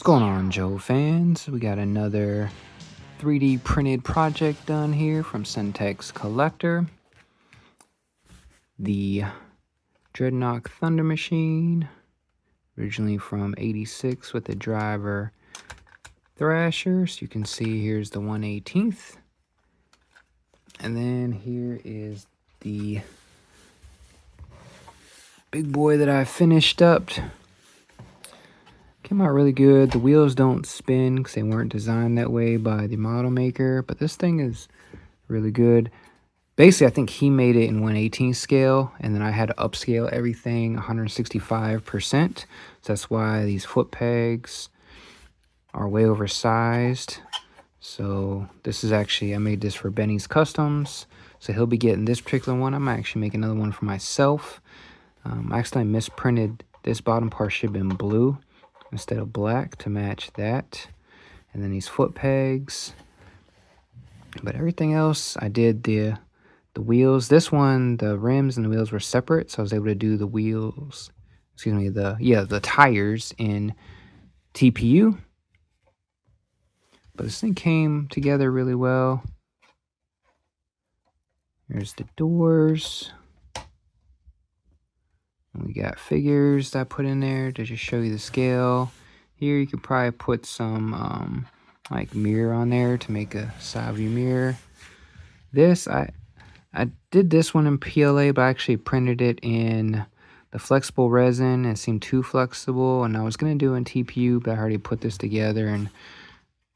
What's going on, Joe fans? We got another 3D printed project done here from Centex Collector. The Dreadnok Thundermachine, originally from '86 with the driver Thrasher. So you can see here's the 1/18th. And then here is the big boy that I finished up. Came out really good. The wheels don't spin because they weren't designed that way by the model maker, but this thing is really good. Basically, I think he made it in 1/18 scale, and then I had to upscale everything 165%. So that's why these foot pegs are way oversized. So this is actually, I made this for Benny's Customs. So he'll be getting this particular one. I'm actually making another one for myself. I accidentally misprinted this bottom part, should have been blue instead of black to match that. And then these foot pegs. But everything else, I did the wheels. This one, the rims and the wheels were separate, so I was able to do the wheels, excuse me, the tires in TPU. But this thing came together really well. There's the doors. And we got figures that I put in there to just show you the scale. Here you could probably put some like mirror on there to make a side view mirror. This, I did this one in PLA, but I actually printed it in the flexible resin. It seemed too flexible, and I was going to do it in TPU, but I already put this together and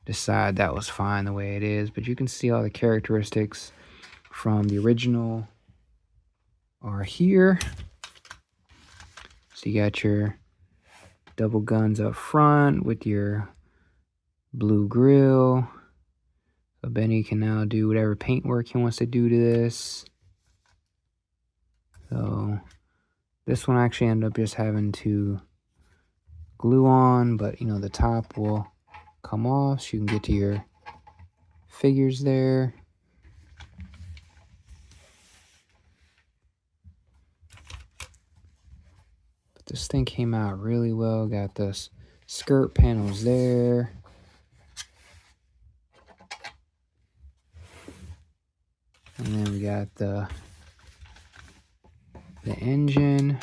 decided that was fine the way it is. But you can see all the characteristics from the original are here. So you got your double guns up front with your blue grill. So Benny can now do whatever paint work he wants to do to this. So this one actually ended up just having to glue on, but you know, the top will come off so you can get to your figures there. But this thing came out really well. Got the skirt panels there. And then we got the engine.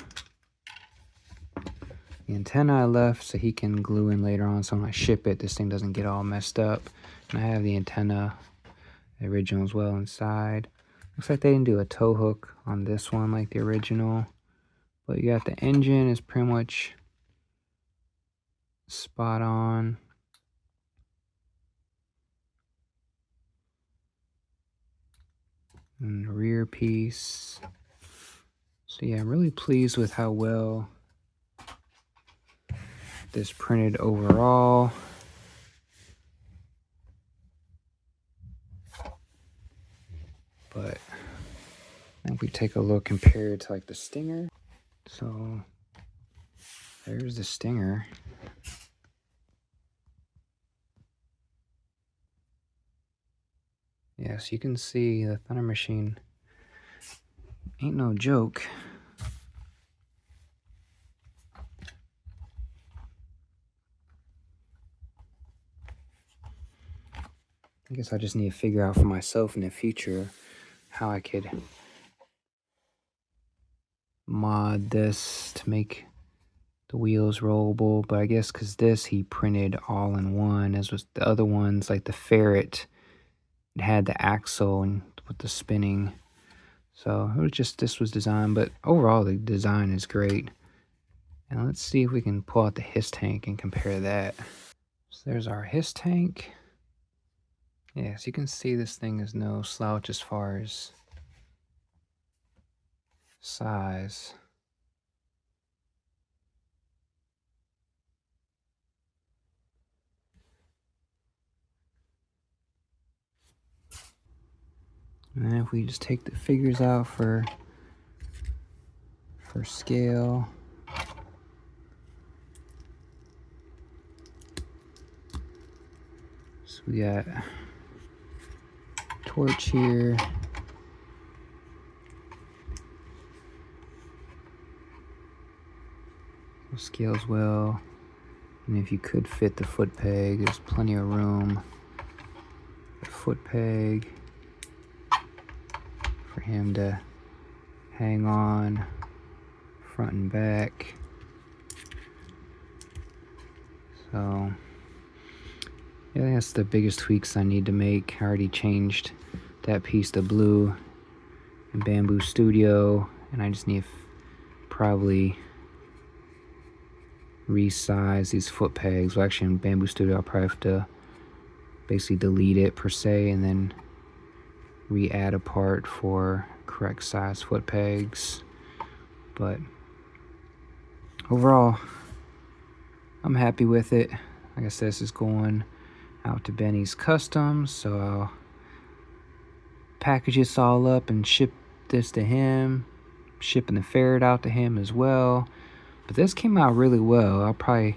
The antenna I left so he can glue in later on, so when I ship it, this thing doesn't get all messed up. And I have the antenna, the original as well, inside. Looks like they didn't do a tow hook on this one like the original. But you got the engine is pretty much spot on. And the rear piece. So yeah, I'm really pleased with how well this printed overall. But if we take a look compared to like the Stinger. So there's the Stinger. Yes, you can see the Thundermachine ain't no joke. I guess I just need to figure out for myself in the future how I could mod this to make the wheels rollable. But I guess because this he printed all in one, as was the other ones, like the Ferret, it had the axle and with the spinning. So it was just, this was designed, but overall the design is great. And let's see if we can pull out the HISS tank and compare that. So there's our HISS tank. Yeah, so you can see this thing is no slouch as far as size. And then if we just take the figures out for scale. So we got torch here. Scales well. And if you could fit the foot peg, there's plenty of room. The foot peg for him to hang on front and back. So yeah, that's the biggest tweaks I need to make. I already changed that piece to blue in Bambu Studio, and I just need to probably resize these foot pegs. Well, actually in Bambu Studio I'll probably have to basically delete it per se and then re-add a part for correct size foot pegs. But overall, I'm happy with it. Like I said, this is going out to Benny's Customs, so I'll package this all up and ship this to him, shipping the ferret out to him as well. But this came out really well. I'll probably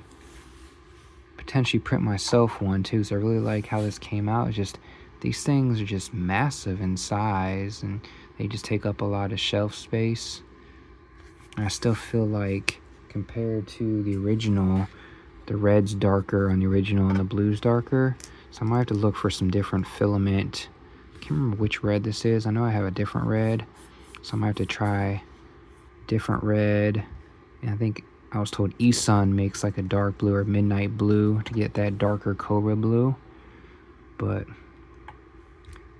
potentially print myself one too, so I really like how this came out. It's just these things are just massive in size and they just take up a lot of shelf space. I still feel like compared to the original, the red's darker on the original and the blue's darker. So I might have to look for some different filament. I can't remember which red this is. I know I have a different red, so I might have to try different red. And I think I was told eSun makes like a dark blue or midnight blue to get that darker Cobra blue. But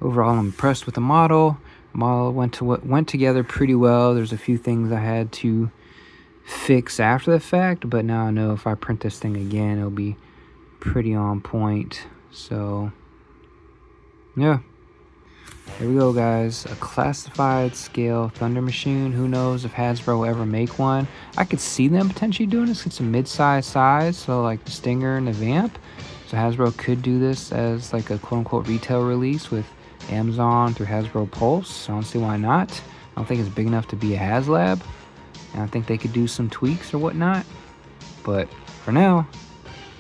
overall, I'm impressed with the model. The model went together pretty well. There's a few things I had to fix after the fact, but now I know if I print this thing again, it'll be pretty on point. So yeah, here we go, guys. A classified scale Thundermachine. Who knows if Hasbro will ever make one. I could see them potentially doing this. It's a mid-size size, so like the Stinger and the Vamp. So Hasbro could do this as like a quote-unquote retail release with Amazon through Hasbro Pulse. So I don't see why not. I don't think it's big enough to be a HasLab, and I think they could do some tweaks or whatnot. But for now,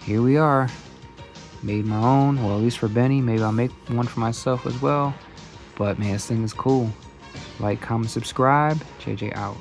here we are. Made my own, well, at least for Benny. Maybe I'll make one for myself as well. But man, this thing is cool. Like, comment, subscribe. JJ out.